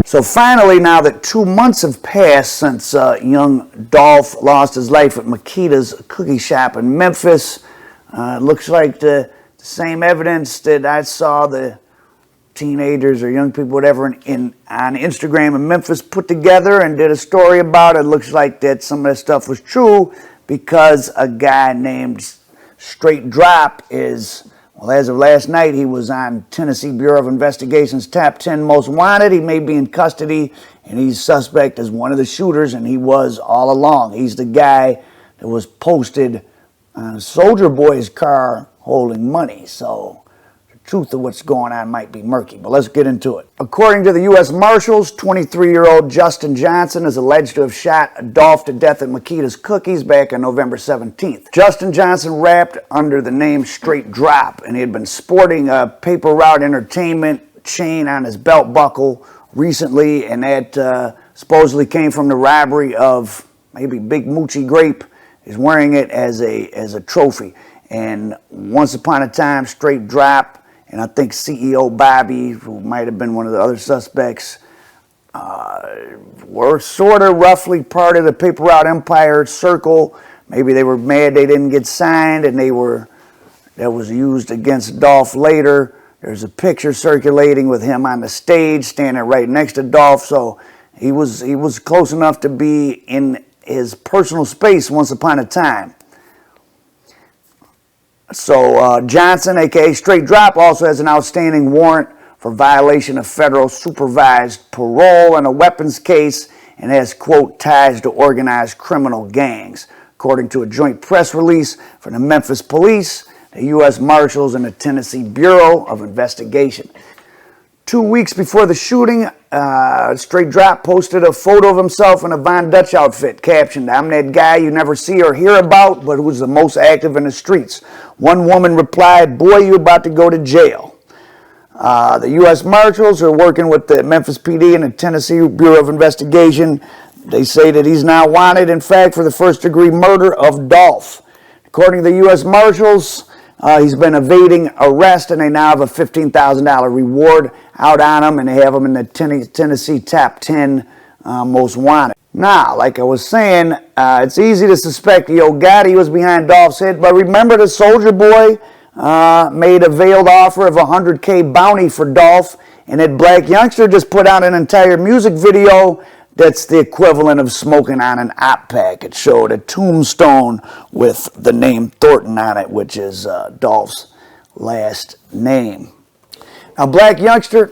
So finally, now that 2 months have passed since young Dolph lost his life at Makeda's cookie shop in Memphis, it looks like the same evidence that I saw the teenagers or young people, whatever, on Instagram in Memphis put together and did a story about it. Looks like that some of that stuff was true, because a guy named Straight Drop is, well, as of last night, he was on Tennessee Bureau of Investigation's top 10 most wanted. He may be in custody, and he's suspect as one of the shooters, and he was all along. He's the guy that was posted on Soulja Boy's car holding money. So the truth of what's going on might be murky, but let's get into it. According to the U.S. Marshals, 23-year-old Justin Johnson is alleged to have shot Dolph to death at Makeda's Cookies back on November 17th. Justin Johnson rapped under the name Straight Drop, and he had been sporting a Paper Route Entertainment chain on his belt buckle recently, and that supposedly came from the robbery of maybe Big Moochie Grape. Is wearing it as a trophy. And once upon a time, Straight Drop, and I think CEO Bobby, who might have been one of the other suspects, were sort of roughly part of the Paper Route Empire circle. Maybe they were mad they didn't get signed, and that was used against Dolph later. There's a picture circulating with him on the stage, standing right next to Dolph. So he was close enough to be in his personal space once upon a time. So Johnson, aka Straight Drop, also has an outstanding warrant for violation of federal supervised parole in a weapons case, and has, quote, ties to organized criminal gangs, according to a joint press release from the Memphis Police, the U.S. Marshals, and the Tennessee Bureau of Investigation. 2 weeks before the shooting, Straight Drop posted a photo of himself in a Von Dutch outfit, captioned, "I'm that guy you never see or hear about, but who's the most active in the streets." One woman replied, "Boy, you about to go to jail." The U.S. Marshals are working with the Memphis PD and the Tennessee Bureau of Investigation. They say that he's now wanted, in fact, for the first-degree murder of Dolph. According to the U.S. Marshals, he's been evading arrest, and they now have a $15,000 reward out on him, and they have him in the Tennessee top 10 most wanted. Now, like I was saying, it's easy to suspect Yo Gotti was behind Dolph's hit, but remember the Soulja Boy made a veiled offer of a $100K bounty for Dolph, and that black youngster just put out an entire music video that's the equivalent of smoking on an op pack. It showed a tombstone with the name Thornton on it, which is Dolph's last name. Now, Black Youngster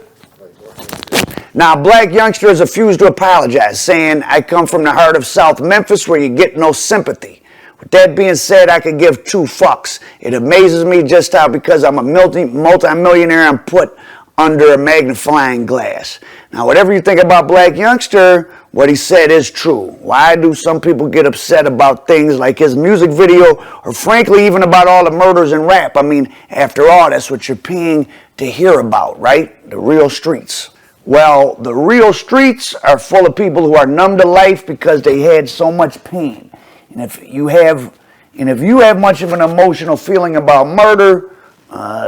has refused to apologize, saying, "I come from the heart of South Memphis where you get no sympathy. With that being said, I could give two fucks. It amazes me just how, because I'm a multi-millionaire, I'm put under a magnifying glass." Now, whatever you think about Black Youngster, what he said is true. Why do some people get upset about things like his music video, or frankly, even about all the murders in rap? I mean, after all, that's what you're paying to hear about, right? The real streets. Well, the real streets are full of people who are numb to life because they had so much pain. And if you have much of an emotional feeling about murder,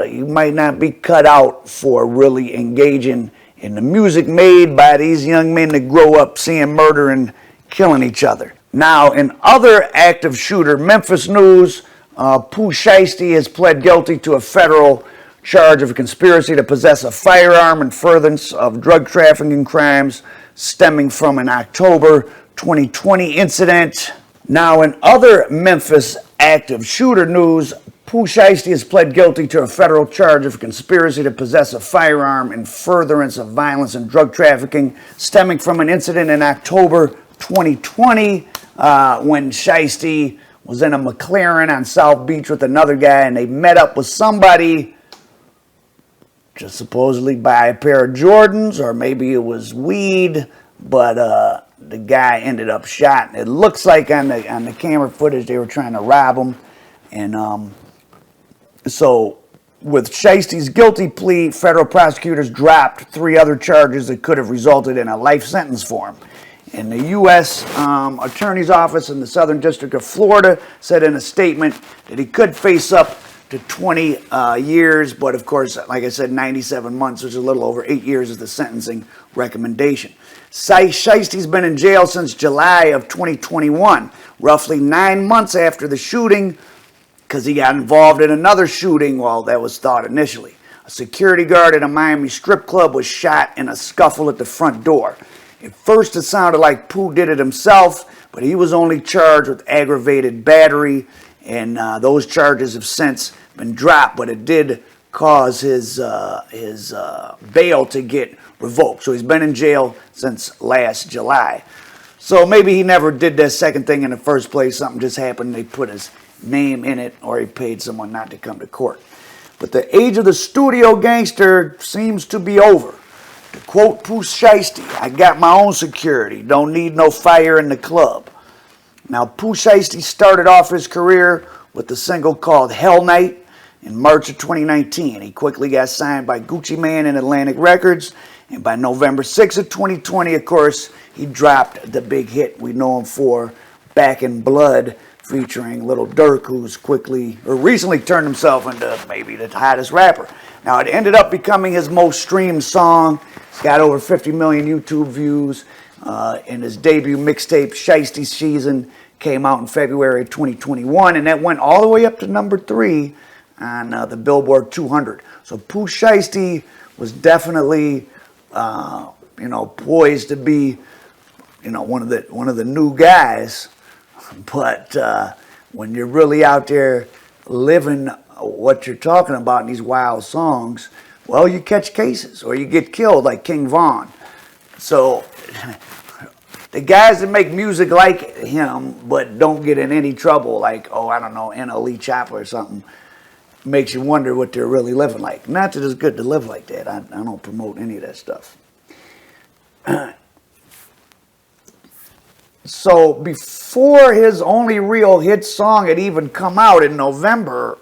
you might not be cut out for really engaging in the music made by these young men that grow up seeing murder and killing each other. Now, in other active shooter Memphis news, Pooh Shiesty has pled guilty to a federal charge of conspiracy to possess a firearm in furtherance of drug trafficking crimes stemming from an October 2020 incident. Now, in other Memphis active shooter news, Pooh Shiesty has pled guilty to a federal charge of conspiracy to possess a firearm in furtherance of violence and drug trafficking stemming from an incident in October 2020 when Shiesty was in a McLaren on South Beach with another guy, and they met up with somebody to supposedly buy a pair of Jordans, or maybe it was weed, but the guy ended up shot. It looks like on the camera footage they were trying to rob him, and so with Shiesty's guilty plea, federal prosecutors dropped 3 other charges that could have resulted in a life sentence for him. And the U.S. Attorney's Office in the Southern District of Florida said in a statement that he could face up to 20 years, but of course, like I said, 97 months, which is a little over 8 years is the sentencing recommendation. Shiesty's been in jail since July of 2021, roughly 9 months after the shooting, because he got involved in another shooting. Well, that was thought initially. A security guard at a Miami strip club was shot in a scuffle at the front door. At first, it sounded like Pooh did it himself, but he was only charged with aggravated battery, and those charges have since been dropped, but it did cause his bail to get revoked. So he's been in jail since last July. So maybe he never did that second thing in the first place. Something just happened. They put his name in it, or he paid someone not to come to court. But the age of the studio gangster seems to be over. To quote Pooh Shiesty, "I got my own security. Don't need no fire in the club." Now, Pooh Shiesty started off his career with a single called Hell Night in March of 2019. He quickly got signed by Gucci Mane and Atlantic Records, and by November 6th of 2020, of course, he dropped the big hit we know him for, Back in Blood, featuring Lil Durk, who's recently turned himself into maybe the hottest rapper. Now, it ended up becoming his most streamed song. It's got over 50 million YouTube views. And his debut mixtape, Shiesty Season, came out in February 2021, and that went all the way up to number 3 on the Billboard 200. So Pooh Shiesty was definitely, poised to be, one of the new guys. But when you're really out there living what you're talking about in these wild songs, well, you catch cases or you get killed like King Von. So the guys that make music like him but don't get in any trouble, like, NLE Chopper or something, makes you wonder what they're really living like. Not that it's good to live like that. I don't promote any of that stuff. So before his only real hit song had even come out in November,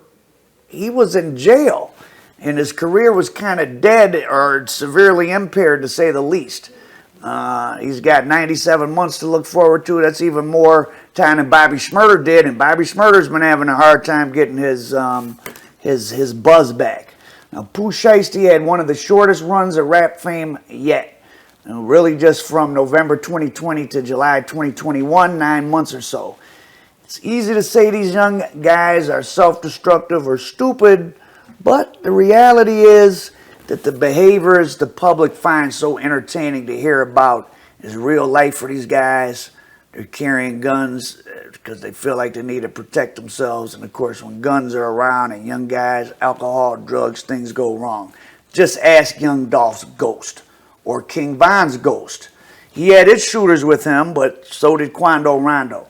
he was in jail, and his career was kind of dead or severely impaired, to say the least. He's got 97 months to look forward to. That's even more time than Bobby Shmurda did, and Bobby Shmurda's been having a hard time getting his buzz back. Now, Pooh Shiesty had one of the shortest runs of rap fame yet. Really just from November 2020 to July 2021, 9 months or so. It's easy to say these young guys are self-destructive or stupid, but the reality is that the behaviors the public finds so entertaining to hear about is real life for these guys. They're carrying guns because they feel like they need to protect themselves. And of course, when guns are around and young guys, alcohol, drugs, things go wrong. Just ask Young Dolph's ghost or King Von's ghost. He had his shooters with him, but so did Quando Rondo.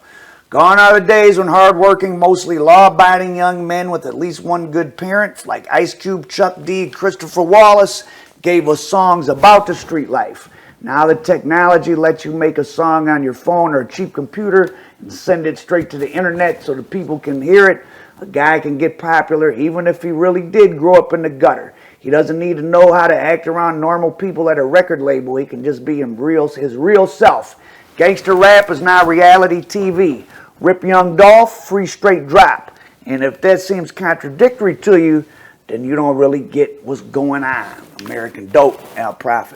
Gone are the days when hardworking, mostly law-abiding young men with at least one good parent, like Ice Cube, Chuck D, Christopher Wallace, gave us songs about the street life. Now the technology lets you make a song on your phone or a cheap computer and send it straight to the internet so the people can hear it. A guy can get popular even if he really did grow up in the gutter. He doesn't need to know how to act around normal people at a record label. He can just be his real self. Gangster rap is now reality TV. Rip Young Dolph, free straight drop. And if that seems contradictory to you, then you don't really get what's going on. American Dope, Al Prophet.